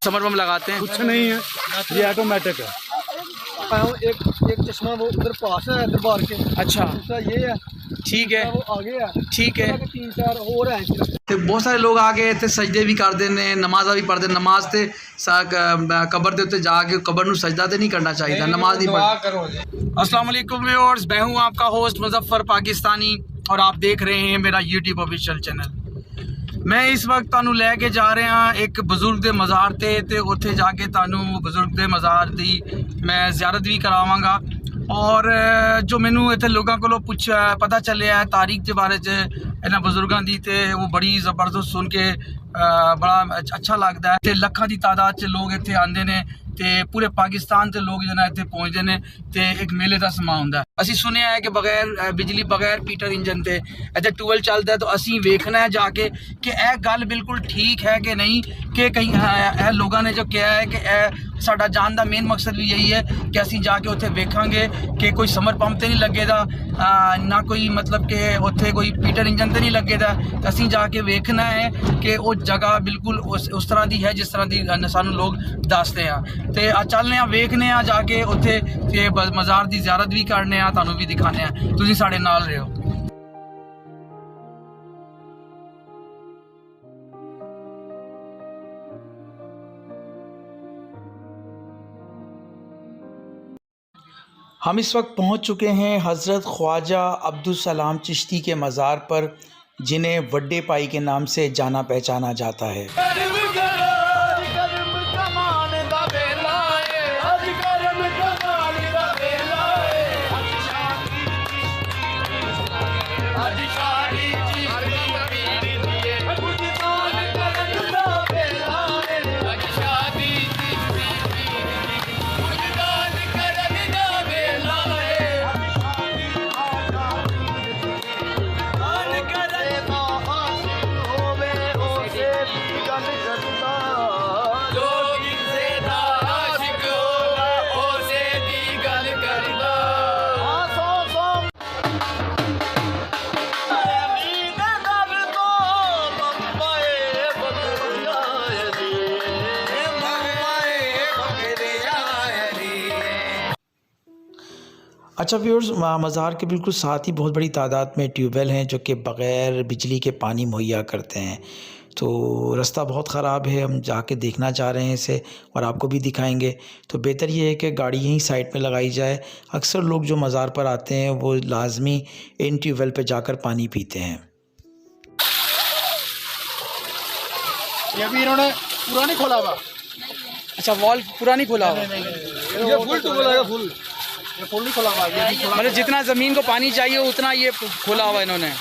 Summer बम लगाते हैं? कुछ नहीं है, ये ऑटोमेटिक है। एक चश्मा वो उधर पास है दरबार के, अच्छा, दूसरा ये है, ठीक है, वो आगे है, ठीक है। 3-4 और हैं। ਤੇ ਬਹੁਤ ਸਾਰੇ ਲੋਕ ਆ ਕੇ ਇੱਥੇ ਸਜਦੇ ਵੀ ਕਰਦੇ ਨੇ, ਨਮਾਜ਼ਾਂ ਵੀ ਪੜ੍ਹਦੇ। ਨਮਾਜ਼ ਤੇ ਕਬਰ ਦੇ ਉੱਤੇ ਜਾ ਕੇ ਕਬਰ ਨੂੰ ਸਜਦਾ ਤੇ ਨਹੀਂ ਕਰਨਾ ਚਾਹੀਦਾ, ਨਮਾਜ਼ ਨਹੀਂ ਪੜ੍ਹਨੀ। अस्सलाम वालेकुम व्यूअर्स, मैं हूँ आपका होस्ट मुजफ्फर पाकिस्तानी और आप देख रहे हैं मेरा यूट्यूब ऑफिशियल चैनल। मैं इस वक्त ਤੁਹਾਨੂੰ ਲੈ ਕੇ ਜਾ ਰਿਹਾ ਇੱਕ ਬਜ਼ੁਰਗ ਦੇ ਮਜ਼ਾਰ ਤੇ ਉੱਥੇ ਜਾ ਕੇ ਤੁਹਾਨੂੰ ਬਜ਼ੁਰਗ ਦੇ ਮਜ਼ਾਰ ਦੀ ਮੈਂ ਜ਼ਿਆਰਤ ਵੀ ਕਰਾਵਾਂਗਾ। ਔਰ ਜੋ ਮੈਨੂੰ ਇੱਥੇ ਲੋਕਾਂ ਕੋਲੋਂ ਪਤਾ ਚੱਲਿਆ ਤਾਰੀਖ ਦੇ ਬਾਰੇ 'ਚ ਇਹਨਾਂ ਬਜ਼ੁਰਗਾਂ ਦੀ, ਤੇ ਉਹ ਬੜੀ ਜ਼ਬਰਦਸਤ ਸੁਣ ਕੇ ਬੜਾ ਅੱਛਾ ਲੱਗਦਾ ਹੈ। ਤੇ ਲੱਖਾਂ ਦੀ ਤਾਦਾਦ 'ਚ ਲੋਕ ਇੱਥੇ ਆਉਂਦੇ ਨੇ ਤੇ ਪੂਰੇ ਪਾਕਿਸਤਾਨ ਤੇ ਲੋਕ ਜਿਹੜਾ ਇੱਥੇ ਪਹੁੰਚਦੇ ਨੇ ਤੇ ਇੱਕ ਮੇਲੇ ਦਾ ਸਮਾਂ ਹੁੰਦਾ। ਅਸੀਂ ਸੁਣਿਆ ਹੈ ਕਿ ਬਗੈਰ ਬਿਜਲੀ, ਬਗੈਰ ਪੀਟਰ ਇੰਜਨ ਤੇ ਇੱਥੇ ਟੂਵਲ ਚੱਲਦਾ, ਤਾਂ ਅਸੀਂ ਵੇਖਣਾ ਹੈ ਜਾ ਕੇ ਕਿ ਇਹ ਗੱਲ ਬਿਲਕੁਲ ਠੀਕ ਹੈ ਕਿ ਨਹੀਂ, ਕਿ ਕਈ ਇਹ ਲੋਕਾਂ ਨੇ ਜੋ ਕਿਹਾ ਹੈ ਕਿ ਇਹ ਸਾਡਾ ਜਾਣ ਦਾ ਮੇਨ ਮਕਸਦ ਵੀ ਇਹੀ ਹੈ ਕਿ ਅਸੀਂ ਜਾ ਕੇ ਉੱਥੇ ਵੇਖਾਂਗੇ ਕਿ ਕੋਈ ਸਮਰ ਪੰਪ ਤੇ ਨਹੀਂ ਲੱਗੇਦਾ, ਨਾ ਕੋਈ ਮਤਲਬ ਕਿ ਉੱਥੇ ਕੋਈ ਪੀਟਰ ਇੰਜਨ ਤੇ ਨਹੀਂ ਲੱਗੇਦਾ। ਤਾਂ ਅਸੀਂ ਜਾ ਕੇ ਵੇਖਣਾ ਹੈ ਕਿ ਉਹ ਜਗ੍ਹਾ ਬਿਲਕੁਲ ਉਸ ਤਰ੍ਹਾਂ ਦੀ ਹੈ ਜਿਸ ਤਰ੍ਹਾਂ ਦੀ ਸਾਨੂੰ ਲੋਕ ਦੱਸਦੇ ਆ। ਤੇ ਚੱਲਨੇ ਆ, ਵੇਖਨੇ ਆ ਜਾ ਕੇ ਉੱਥੇ ਤੇ ਮਜ਼ਾਰ ਦੀ ਜ਼ਿਆਰਤ ਵੀ ਕਰਨੇ ਆ, ਤੁਹਾਨੂੰ ਵੀ ਦਿਖਾਣੇ ਆ। ਤੁਸੀਂ ਸਾਡੇ ਨਾਲ ਰਹੋ। हम इस वक्त पहुंच चुके हैं हज़रत ख्वाजा अब्दुल सलाम चिश्ती के मज़ार पर, जिन्हें वड्डे पाई के नाम से जाना पहचाना जाता है। अच्छा व्यूअर्स, मज़ार के बिल्कुल साथ ही बहुत बड़ी तादाद में ट्यूबवेल हैं जो कि बग़ैर बिजली के पानी मुहैया करते हैं। तो रास्ता बहुत ख़राब है, हम जाके देखना चाह रहे हैं इसे और आपको भी दिखाएंगे। तो बेहतर ये है कि गाड़ी यहीं साइड में लगाई जाए। अक्सर लोग जो मज़ार पर आते हैं वो लाजमी इन ट्यूबवेल पे जाकर पानी पीते हैं। ये भी इन्होंने पूरा नहीं खोला हुआ। अच्छा, वॉल पूरा नहीं खोला हुआ? ये फुल ट्यूबवेल है, फुल नहीं खोला हुआ। मतलब जितना ज़मीन को पानी चाहिए उतना ये खोला हुआ इन्होंने।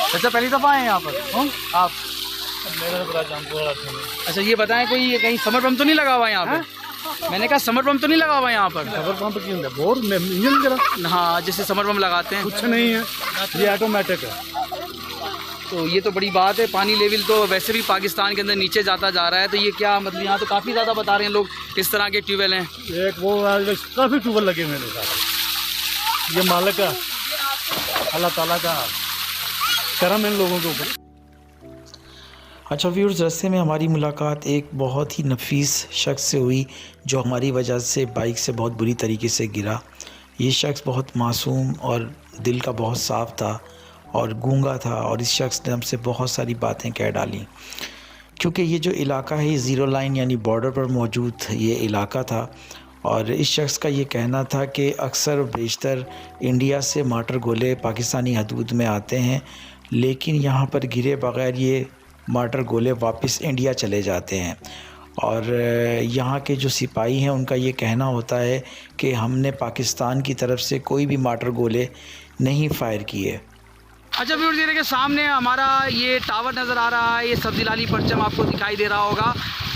अच्छा, पहली दफ़ा आए हैं यहाँ पर आप? मेरा तो बड़ा जानते हो। अच्छा, ये बताएं कोई कहीं समर पंप तो नहीं लगा हुआ यहाँ पे? मैंने कहा समर पंप तो नहीं लगा हुआ यहाँ पर? समर पंप क्यों है? बोर में इंजन जरा। हाँ, जैसे समर पंप लगाते हैं। कुछ नहीं है, ये ऑटोमेटिक है। तो ये तो बड़ी बात है। पानी लेवल तो वैसे भी पाकिस्तान के अंदर नीचे जाता जा रहा है, तो ये क्या मतलब यहाँ तो काफ़ी ज़्यादा बता रहे हैं लोग इस तरह के ट्यूबवेल हैं। एक वो काफ़ी ट्यूबवेल लगे मेरे साथ। ये मालिक का, अल्लाह ताला का करम इन लोगों के ऊपर। अच्छा व्यूअर्स, रास्ते में हमारी मुलाकात एक बहुत ही नफीस शख्स से हुई जो हमारी वजह से बाइक से बहुत बुरी तरीके से गिरा। ये शख्स बहुत मासूम और दिल का बहुत साफ़ था और गूंगा था, और इस शख्स ने हमसे बहुत सारी बातें कह डाली। क्योंकि ये जो इलाका है ये ज़ीरो लाइन यानी बॉर्डर पर मौजूद ये इलाका था, और इस शख्स का ये कहना था कि अक्सर बेशतर इंडिया से माटर गोले पाकिस्तानी हदूद में आते हैं, लेकिन यहाँ पर गिरे बग़ैर ये माटर गोले वापस इंडिया चले जाते हैं। और यहाँ के जो सिपाही हैं उनका ये कहना होता है कि हमने पाकिस्तान की तरफ से कोई भी माटर गोले नहीं फ़ायर किए। अच्छा व्यूअर्स, ये देखिए सामने हमारा ये टावर नज़र आ रहा है, ये सब्ज़ी लाली परचम आपको दिखाई दे रहा होगा।